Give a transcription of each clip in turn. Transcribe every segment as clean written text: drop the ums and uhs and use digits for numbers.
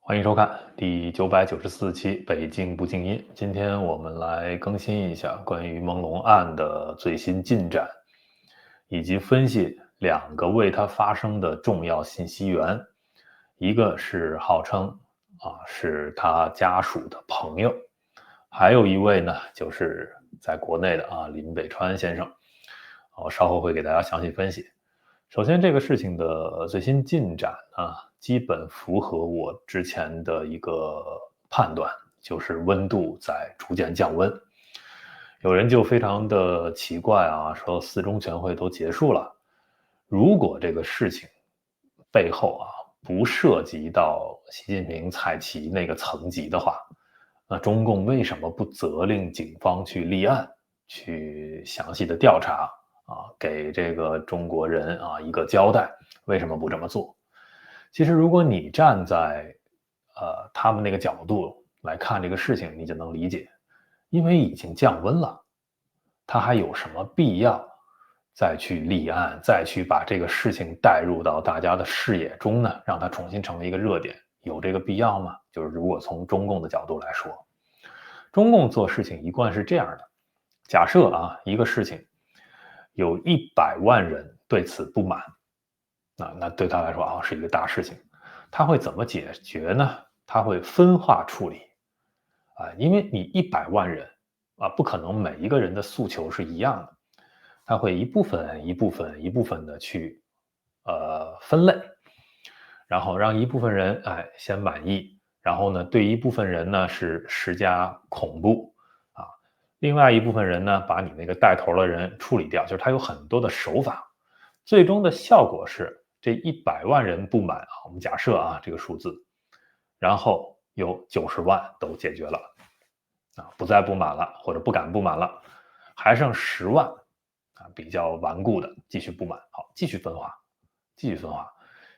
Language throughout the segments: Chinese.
欢迎收看第994期北京不静音。今天我们来更新一下关于朦胧案的最新进展，以及分析两个为它发生的重要信息源。一个是号称是他家属的朋友，还有一位呢就是在国内的林北川先生。我稍后会给大家详细分析。首先，这个事情的最新进展基本符合我之前的一个判断，就是温度在逐渐降温。有人就非常的奇怪说四中全会都结束了，如果这个事情背后不涉及到习近平蔡奇那个层级的话，那中共为什么不责令警方去立案，去详细的调查给这个中国人一个交代？为什么不这么做？其实，如果你站在他们那个角度来看这个事情，你就能理解，因为已经降温了，他还有什么必要再去立案，再去把这个事情带入到大家的视野中呢？让它重新成为一个热点，有这个必要吗？就是如果从中共的角度来说，中共做事情一贯是这样的：假设一个事情有100万人对此不满，那对他来说是一个大事情，他会怎么解决呢？他会分化处理因为你100万人不可能每一个人的诉求是一样的，他会一部分一部分的去分类，然后让一部分人先满意，然后呢对一部分人呢是施加恐怖另外一部分人呢把你那个带头的人处理掉，就是他有很多的手法，最终的效果是这100万人不满我们假设这个数字，然后有90万都解决了不再不满了，或者不敢不满了，还剩10万比较顽固的继续不满，好，继续分化，继续分化，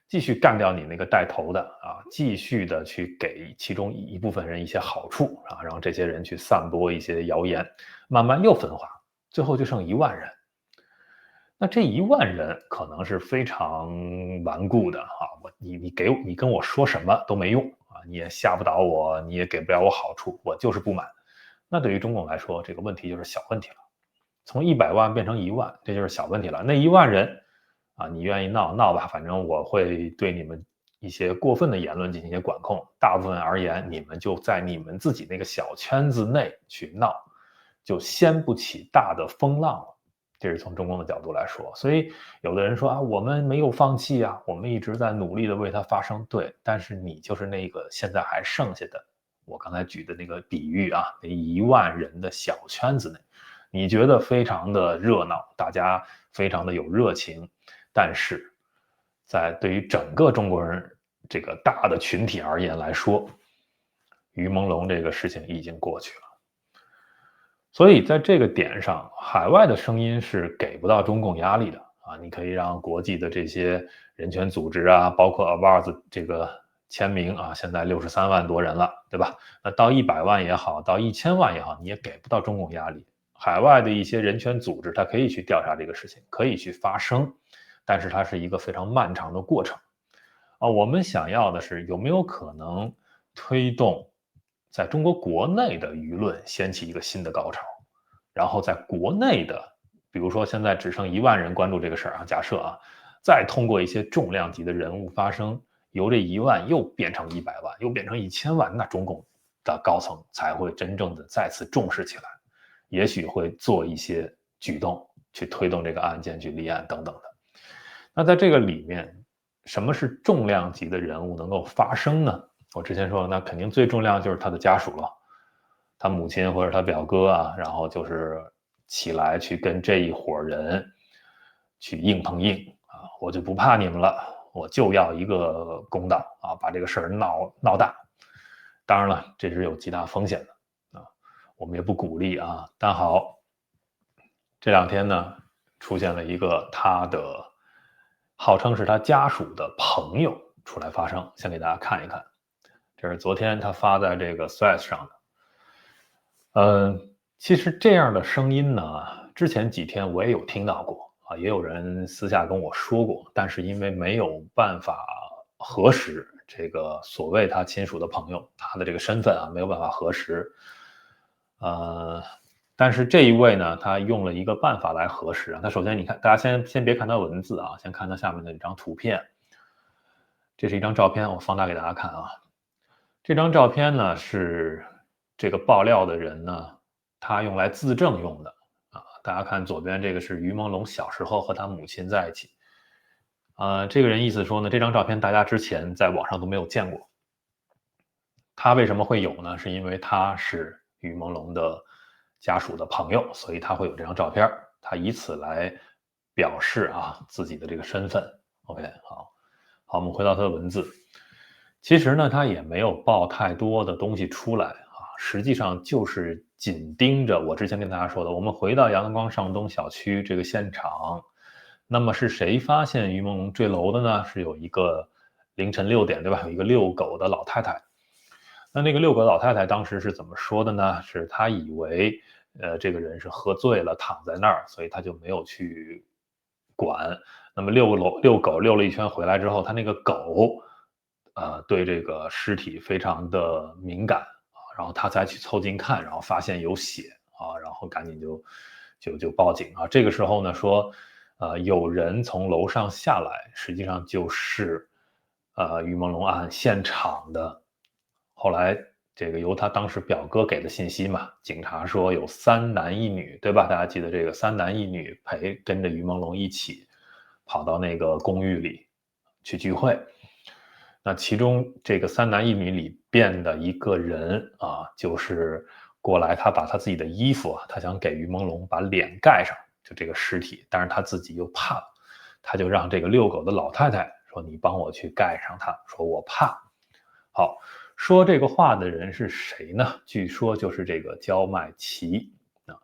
继续干掉你那个带头的继续的去给其中一部分人一些好处让这些人去散播一些谣言，慢慢又分化，最后就剩1万人。那这1万人可能是非常顽固的你跟我说什么都没用你也吓不倒我，你也给不了我好处，我就是不满。那对于中共来说，这个问题就是小问题了。从100万变成1万，这就是小问题了。那1万人你愿意闹闹吧，反正我会对你们一些过分的言论进行一些管控。大部分而言，你们就在你们自己那个小圈子内去闹，就掀不起大的风浪了。这是从中共的角度来说，所以有的人说我们没有放弃我们一直在努力的为它发声。对，但是你就是那个现在还剩下的，我刚才举的那个比喻那1万人的小圈子内，你觉得非常的热闹，大家非常的有热情，但是在对于整个中国人这个大的群体而言来说，于朦胧这个事情已经过去了。所以在这个点上，海外的声音是给不到中共压力的你可以让国际的这些人权组织包括 Awards 这个签名现在63万多人了，对吧？那到100万也好，到1000万也好，你也给不到中共压力。海外的一些人权组织，它可以去调查这个事情，可以去发声，但是它是一个非常漫长的过程我们想要的是有没有可能推动在中国国内的舆论掀起一个新的高潮，然后在国内的，比如说现在只剩1万人关注这个事儿假设再通过一些重量级的人物发声，由这1万又变成100万，又变成1000万，那中共的高层才会真正的再次重视起来，也许会做一些举动去推动这个案件去立案等等的。那在这个里面，什么是重量级的人物能够发声呢？我之前说，那肯定最重要就是他的家属了，他母亲或者他表哥然后就是起来去跟这一伙人去硬碰硬我就不怕你们了，我就要一个公道把这个事儿闹大。当然了，这是有极大风险的我们也不鼓励但好，这2天呢，出现了一个他的号称是他家属的朋友出来发声，先给大家看一看。这是昨天他发在这个 Threads 上的。其实这样的声音呢，之前几天我也有听到过也有人私下跟我说过，但是因为没有办法核实这个所谓他亲属的朋友，他的这个身份啊没有办法核实。但是这一位呢，他用了一个办法来核实啊。他首先你看，大家先别看他文字啊，先看他下面的一张图片。这是一张照片，我放大给大家看啊。这张照片呢是这个爆料的人呢，他用来自证用的啊。大家看左边这个是于朦胧小时候和他母亲在一起。这个人意思说呢，这张照片大家之前在网上都没有见过。他为什么会有呢？是因为他是于朦胧的家属的朋友，所以他会有这张照片，他以此来表示啊自己的这个身份。OK， 好，我们回到他的文字。其实呢，他也没有爆太多的东西出来啊，实际上就是紧盯着我之前跟大家说的，我们回到阳光上东小区这个现场。那么是谁发现于朦胧坠楼的呢？是有一个凌晨6点，对吧？有一个遛狗的老太太。那个遛狗老太太当时是怎么说的呢？是她以为这个人是喝醉了躺在那儿，所以她就没有去管。那么遛狗遛了一圈回来之后，她那个狗对这个尸体非常的敏感啊，然后她才去凑近看，然后发现有血啊，然后赶紧就报警啊。这个时候呢说有人从楼上下来，实际上就是于朦胧案现场的。后来这个由他当时表哥给的信息嘛，警察说有3男1女，对吧？大家记得这个3男1女跟着于朦胧一起跑到那个公寓里去聚会。那其中这个3男1女里边的一个人啊，就是过来，他把他自己的衣服啊，他想给于朦胧把脸盖上，就这个尸体，但是他自己又怕，他就让这个遛狗的老太太说：“你帮我去盖上它。”说我怕。好，说这个话的人是谁呢？据说就是这个焦麦琪啊。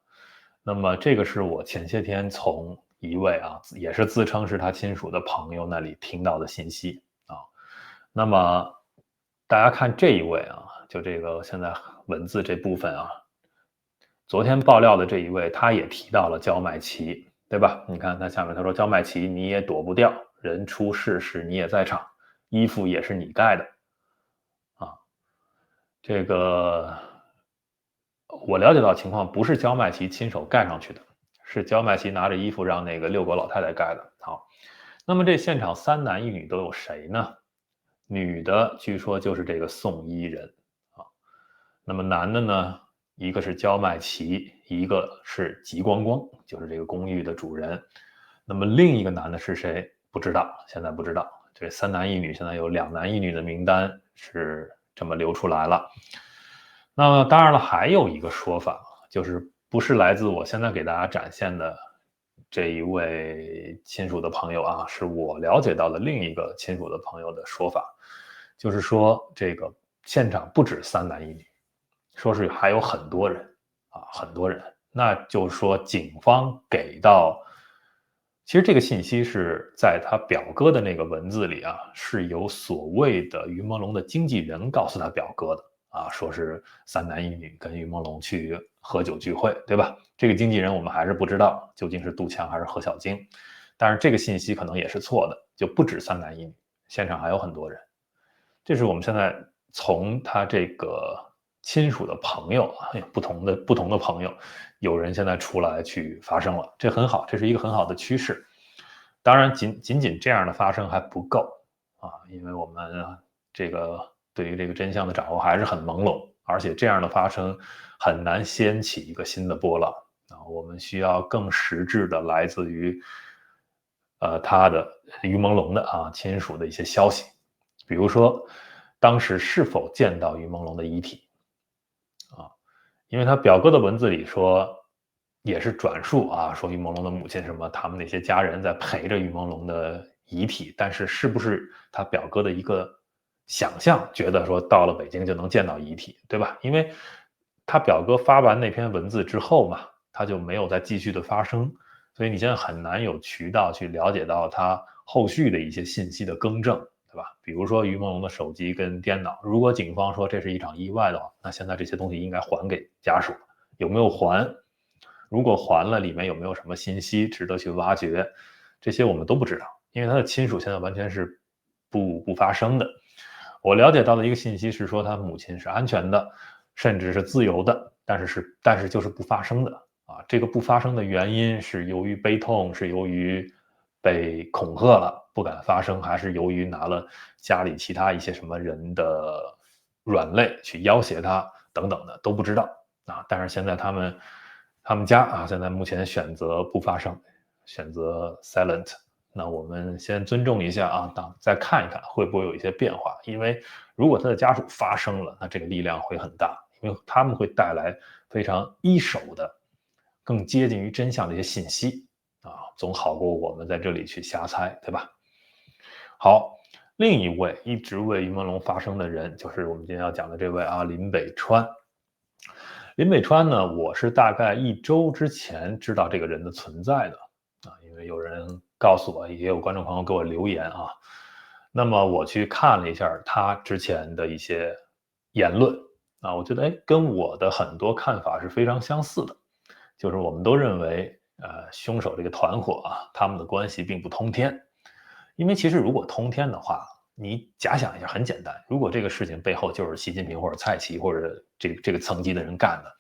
那么这个是我前些天从一位啊，也是自称是他亲属的朋友那里听到的信息啊。那么大家看这一位啊，就这个现在文字这部分啊，昨天爆料的这一位，他也提到了焦麦琪，对吧？你看他下面他说：“焦麦琪，你也躲不掉，人出事时你也在场，衣服也是你盖的。”这个我了解到情况不是焦麦琪亲手盖上去的，是焦麦琪拿着衣服让那个遛狗老太太盖的。好，那么这现场3男1女都有谁呢？女的据说就是这个宋伊人啊，那么男的呢，一个是焦麦琪，一个是吉光光，就是这个公寓的主人。那么另一个男的是谁？不知道，现在不知道。这3男1女现在有2男1女的名单是这么流出来了。那么当然了，还有一个说法，就是不是来自我现在给大家展现的这一位亲属的朋友啊，是我了解到的另一个亲属的朋友的说法，就是说这个现场不止3男1女，说是还有很多人啊，很多人。那就是说警方给到，其实这个信息是在他表哥的那个文字里啊，是由所谓的于朦胧的经纪人告诉他表哥的。啊，说是3男1女跟于朦胧去喝酒聚会，对吧？这个经纪人我们还是不知道究竟是杜强还是何小晶，但是这个信息可能也是错的，就不止3男1女，现场还有很多人。这是我们现在从他这个亲属的朋友啊，不同的朋友，有人现在出来去发声了，这很好，这是一个很好的趋势。当然，仅仅这样的发生还不够啊，因为我们这个对于这个真相的掌握还是很朦胧，而且这样的发生很难掀起一个新的波浪啊。我们需要更实质的来自于他的于朦胧的啊亲属的一些消息，比如说当时是否见到于朦胧的遗体啊？因为他表哥的文字里说，也是转述啊，说于朦胧的母亲什么，他们那些家人在陪着于朦胧的遗体，但是是不是他表哥的一个想象，觉得说到了北京就能见到遗体，对吧？因为他表哥发完那篇文字之后嘛，他就没有再继续的发声，所以你现在很难有渠道去了解到他后续的一些信息的更正。对吧？比如说于朦胧的手机跟电脑，如果警方说这是一场意外的话，那现在这些东西应该还给家属，有没有还？如果还了，里面有没有什么信息值得去挖掘？这些我们都不知道，因为他的亲属现在完全是不发声的。我了解到的一个信息是说，他母亲是安全的，甚至是自由的，但是就是不发声的啊。这个不发声的原因是由于悲痛，是由于被恐吓了，不敢发声，还是由于拿了家里其他一些什么人的软肋去要挟他等等的都不知道啊。但是现在他们家啊，现在目前选择不发声，选择 silent。那我们先尊重一下啊，再看一看会不会有一些变化。因为如果他的家属发声了，那这个力量会很大，因为他们会带来非常一手的、更接近于真相的一些信息啊，总好过我们在这里去瞎猜，对吧？好，另一位一直为于文龙发声的人，就是我们今天要讲的这位啊，林北川。林北川呢，我是大概1周之前知道这个人的存在的啊，因为有人告诉我，也有观众朋友给我留言啊。那么我去看了一下他之前的一些言论啊，我觉得跟我的很多看法是非常相似的，就是我们都认为凶手这个团伙啊，他们的关系并不通天，因为其实如果通天的话，你假想一下，很简单，如果这个事情背后就是习近平或者蔡奇或者这个层级的人干的，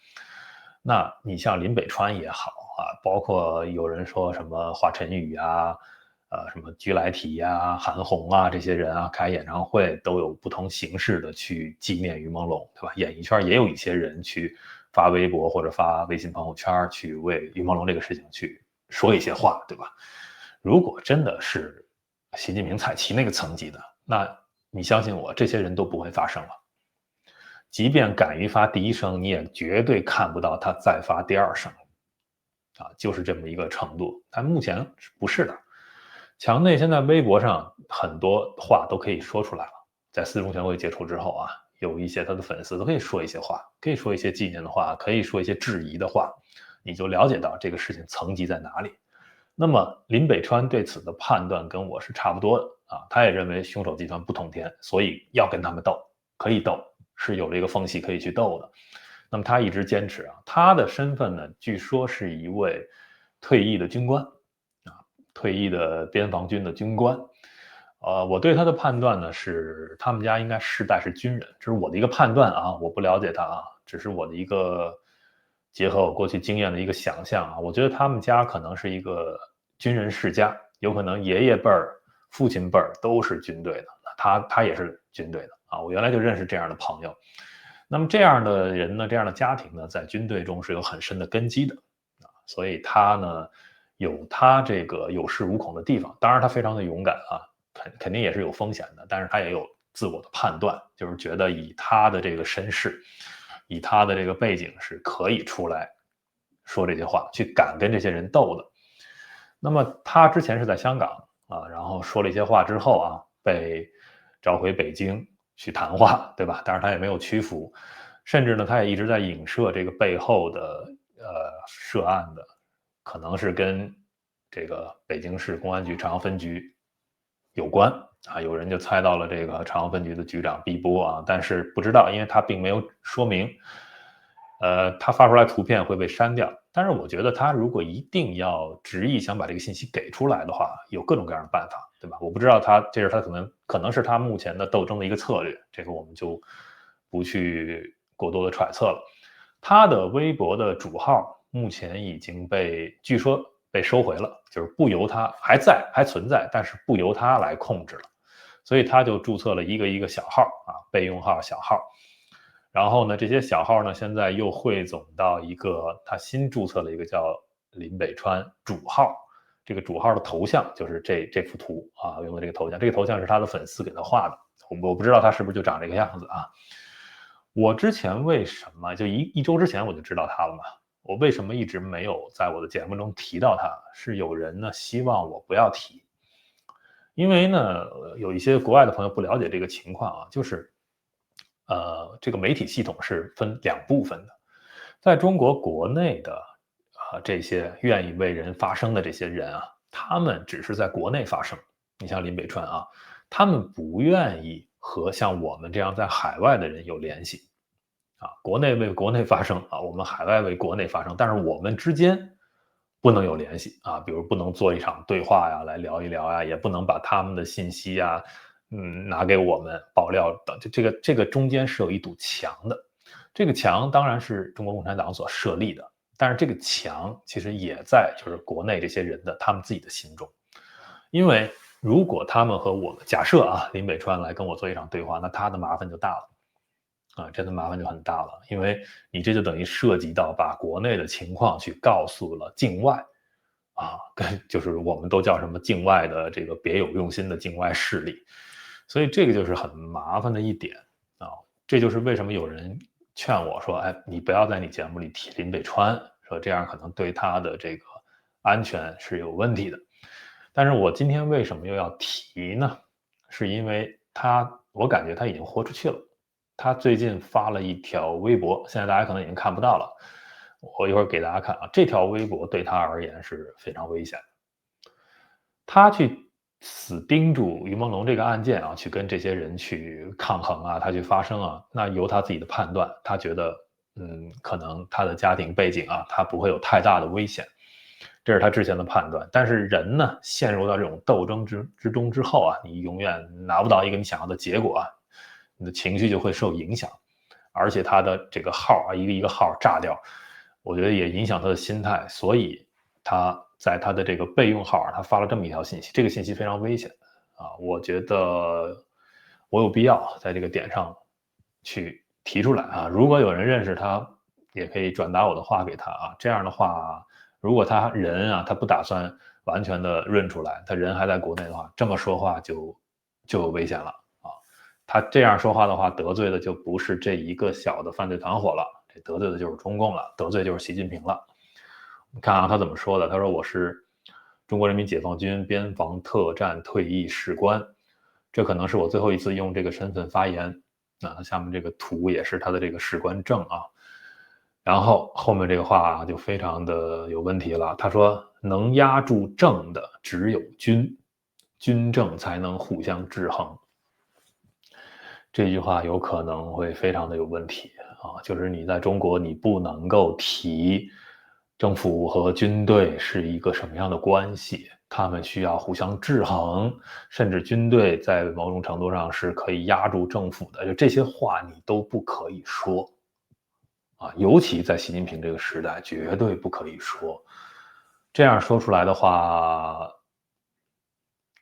那你像林北川也好啊，包括有人说什么华晨宇啊，什么居来提呀、韩红啊这些人啊，开演唱会都有不同形式的去纪念于朦胧，对吧？演艺圈也有一些人去发微博或者发微信朋友圈去为于朦胧这个事情去说一些话，对吧？如果真的是习近平、蔡奇那个层级的，那你相信我，这些人都不会发声了。即便敢于发第一声，你也绝对看不到他再发第二声，啊，就是这么一个程度。但目前不是的，墙内现在微博上很多话都可以说出来了，在四中全会结束之后啊，有一些他的粉丝都可以说一些话，可以说一些纪念的话，可以说一些质疑的话，你就了解到这个事情层级在哪里。那么林北川对此的判断跟我是差不多的啊，他也认为凶手集团不通天，所以要跟他们斗，可以斗，是有这个缝隙可以去斗的。那么他一直坚持啊，他的身份呢，据说是一位退役的军官啊，退役的边防军的军官。我对他的判断呢是，他们家应该世代是军人，这是我的一个判断啊，我不了解他啊，只是我的一个结合我过去经验的一个想象啊，我觉得他们家可能是一个军人世家，有可能爷爷辈儿、父亲辈儿都是军队的，他也是军队的啊，我原来就认识这样的朋友。那么这样的人呢，这样的家庭呢，在军队中是有很深的根基的啊，所以他呢有他这个有恃无恐的地方，当然他非常的勇敢啊，肯定也是有风险的，但是他也有自我的判断，就是觉得以他的这个身世，以他的这个背景是可以出来说这些话，去敢跟这些人斗的。那么他之前是在香港啊，然后说了一些话之后啊，被召回北京去谈话，对吧？但是他也没有屈服，甚至呢，他也一直在影射这个背后的涉案的，可能是跟这个北京市公安局朝阳分局有关啊。有人就猜到了这个朝阳分局的局长毕波啊，但是不知道，因为他并没有说明。他发出来图片会被删掉，但是我觉得他如果一定要执意想把这个信息给出来的话，有各种各样的办法，对吧？我不知道这是他可能是他目前的斗争的一个策略，这个我们就不去过多的揣测了。他的微博的主号目前已经据说被收回了，就是不由他还存在，但是不由他来控制了，所以他就注册了一个一个小号啊，备用号、小号。然后呢，这些小号呢，现在又汇总到一个他新注册了一个叫林北川主号，这个主号的头像就是这幅图啊，用的这个头像，这个头像是他的粉丝给他画的，我不知道他是不是就长这个样子啊。我之前为什么就一周之前我就知道他了嘛？我为什么一直没有在我的节目中提到他？是有人呢希望我不要提，因为呢有一些国外的朋友不了解这个情况啊，就是这个媒体系统是分两部分的，在中国国内的这些愿意为人发声的这些人啊，他们只是在国内发声。你像林北川啊，他们不愿意和像我们这样在海外的人有联系啊，国内为国内发声啊，我们海外为国内发声，但是我们之间不能有联系啊，比如不能做一场对话呀，来聊一聊呀，也不能把他们的信息呀拿给我们爆料等，就这个中间是有一堵墙的。这个墙当然是中国共产党所设立的，但是这个墙其实也在就是国内这些人的他们自己的心中。因为如果他们和我们假设啊，林北川来跟我做一场对话，那他的麻烦就大了啊，真的麻烦就很大了，因为你这就等于涉及到把国内的情况去告诉了境外啊，就是我们都叫什么境外的这个别有用心的境外势力，所以这个就是很麻烦的一点啊，这就是为什么有人劝我说，哎，你不要在你节目里提林北川，说这样可能对他的这个安全是有问题的。但是我今天为什么又要提呢？是因为我感觉他已经豁出去了。他最近发了一条微博，现在大家可能已经看不到了，我一会儿给大家看啊。这条微博对他而言是非常危险的。他去死盯住于朦胧这个案件啊，去跟这些人去抗衡啊，他去发声啊，那由他自己的判断，他觉得可能他的家庭背景啊，他不会有太大的危险。这是他之前的判断，但是人呢，陷入到这种斗争之中之后啊，你永远拿不到一个你想要的结果啊，你的情绪就会受影响，而且他的这个号啊，一个一个号炸掉，我觉得也影响他的心态，所以他在他的这个备用号啊，他发了这么一条信息，这个信息非常危险啊，我觉得我有必要在这个点上去提出来啊，如果有人认识他，也可以转达我的话给他啊，这样的话。如果他人啊，他不打算完全的润出来，他人还在国内的话，这么说话就有危险了啊！他这样说话的话，得罪的就不是这一个小的犯罪团伙了，这得罪的就是中共了，得罪就是习近平了。你看啊，他怎么说的？他说我是中国人民解放军边防特战退役士官，这可能是我最后一次用这个身份发言。那下面这个图也是他的这个士官证啊。然后后面这个话就非常的有问题了。他说：“能压住政的只有军，军政才能互相制衡。”这句话有可能会非常的有问题啊！就是你在中国，你不能够提政府和军队是一个什么样的关系，他们需要互相制衡，甚至军队在某种程度上是可以压住政府的。就这些话你都不可以说。啊，尤其在习近平这个时代，绝对不可以说。这样说出来的话，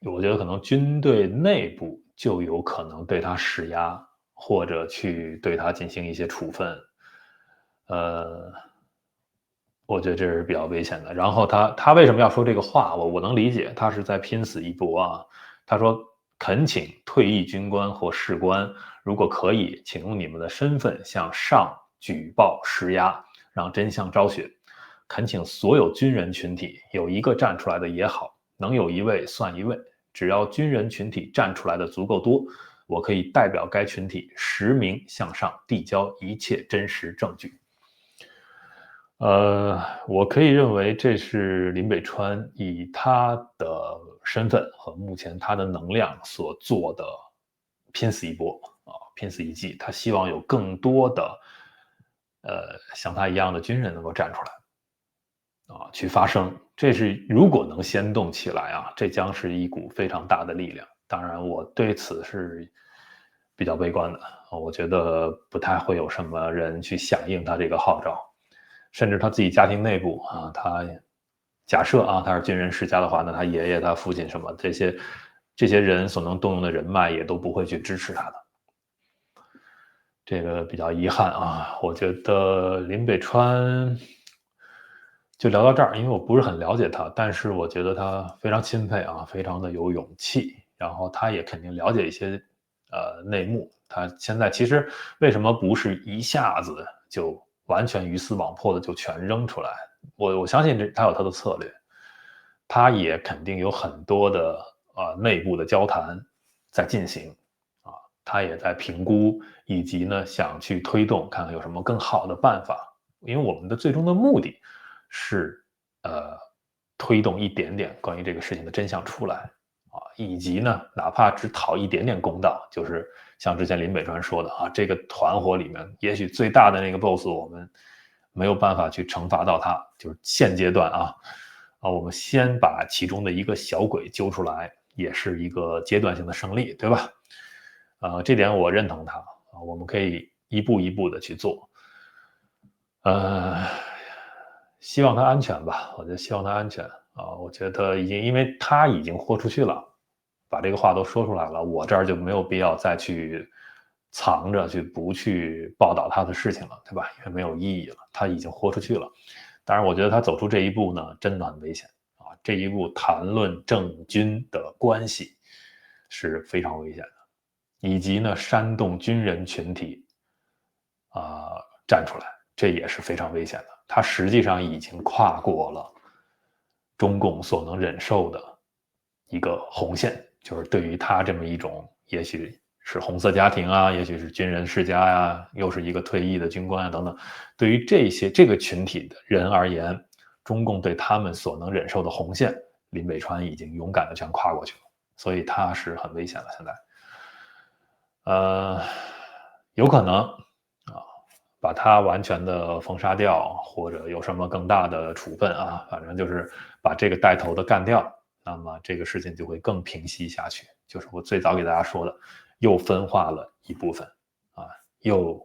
我觉得可能军队内部就有可能对他施压，或者去对他进行一些处分。呃，我觉得这是比较危险的。然后他为什么要说这个话？我能理解，他是在拼死一搏啊。他说：“恳请退役军官或士官，如果可以，请用你们的身份向上举报施压，让真相昭雪。恳请所有军人群体，有一个站出来的也好，能有一位算一位。只要军人群体站出来的足够多，我可以代表该群体实名向上递交一切真实证据。”我可以认为这是林北川以他的身份和目前他的能量所做的拼死一搏啊，拼死一击。他希望有更多的像他一样的军人能够站出来啊，去发声。这是如果能先动起来啊，这将是一股非常大的力量。当然，我对此是比较悲观的，我觉得不太会有什么人去响应他这个号召。甚至他自己家庭内部啊，他假设啊他是军人世家的话，那他爷爷、他父亲什么这些人所能动用的人脉也都不会去支持他的，这个比较遗憾啊。我觉得林北川就聊到这儿，因为我不是很了解他，但是我觉得他非常钦佩啊，非常的有勇气，然后他也肯定了解一些内幕。他现在其实为什么不是一下子就完全鱼死网破的就全扔出来？我相信他有他的策略，他也肯定有很多的内部的交谈在进行啊，他也在评估，以及呢想去推动，看看有什么更好的办法。因为我们的最终的目的是推动一点点关于这个事情的真相出来啊，以及呢哪怕只讨一点点公道，就是像之前林北川说的啊，这个团伙里面也许最大的那个 boss 我们没有办法去惩罚到他，就是现阶段我们先把其中的一个小鬼揪出来，也是一个阶段性的胜利，对吧？这点我认同他啊，我们可以一步一步的去做。呃，希望他安全吧，我觉得希望他安全啊，我觉得因为他已经豁出去了，把这个话都说出来了，我这儿就没有必要再去藏着不去报道他的事情了，对吧？因为没有意义了，他已经豁出去了。当然，我觉得他走出这一步呢，真的很危险啊！这一步谈论政军的关系是非常危险的，以及呢煽动军人群体站出来，这也是非常危险的。他实际上已经跨过了中共所能忍受的一个红线，就是对于他这么一种，也许是红色家庭啊，也许是军人世家呀，又是一个退役的军官啊等等，对于这个群体的人而言，中共对他们所能忍受的红线，林北川已经勇敢的全跨过去了，所以他是很危险的。现在，有可能啊，把他完全的封杀掉，或者有什么更大的处分啊，反正就是把这个带头的干掉，那么这个事情就会更平息下去。就是我最早给大家说的，又分化了一部分啊，又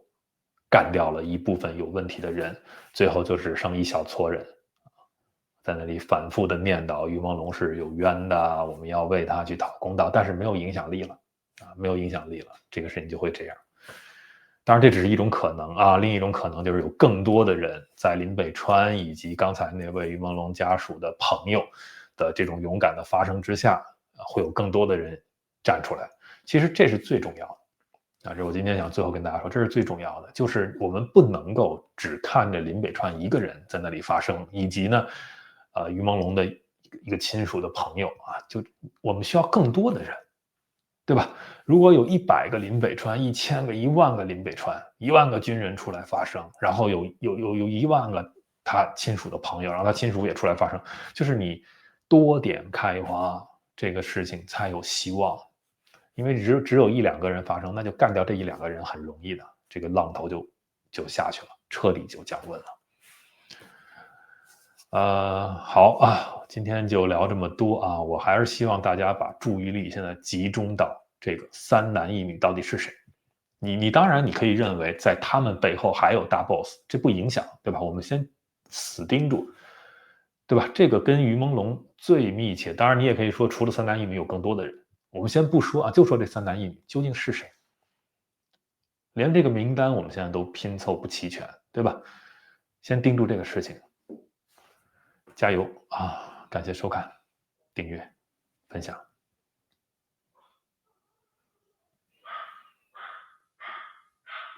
干掉了一部分有问题的人，最后就只剩一小撮人在那里反复的念叨于朦胧是有冤的，我们要为他去讨公道，但是没有影响力了啊，没有影响力了，这个事情就会这样。当然，这只是一种可能啊，另一种可能就是有更多的人在林北川以及刚才那位于朦胧家属的朋友的这种勇敢的发声之下，会有更多的人站出来。其实这是最重要的啊！这我今天想最后跟大家说，这是最重要的，就是我们不能够只看着林北川一个人在那里发声，以及呢，于朦胧的一个亲属的朋友啊，就我们需要更多的人。对吧？如果有100个林北川、1000个、1万个林北川、1万个军人出来发声，然后有1万个他亲属的朋友，然后他亲属也出来发声，就是你多点开花，这个事情才有希望。因为只有一两个人发声，那就干掉这一两个人很容易的，这个浪头就下去了，彻底就降温了。好啊，今天就聊这么多啊！我还是希望大家把注意力现在集中到这个3男1女到底是谁。你当然你可以认为在他们背后还有大 boss，这不影响，对吧？我们先死盯住，对吧？这个跟于朦胧最密切。当然，你也可以说除了3男1女有更多的人。我们先不说啊，就说这3男1女究竟是谁？连这个名单我们现在都拼凑不齐全，对吧？先盯住这个事情。加油啊！感谢收看、订阅、分享。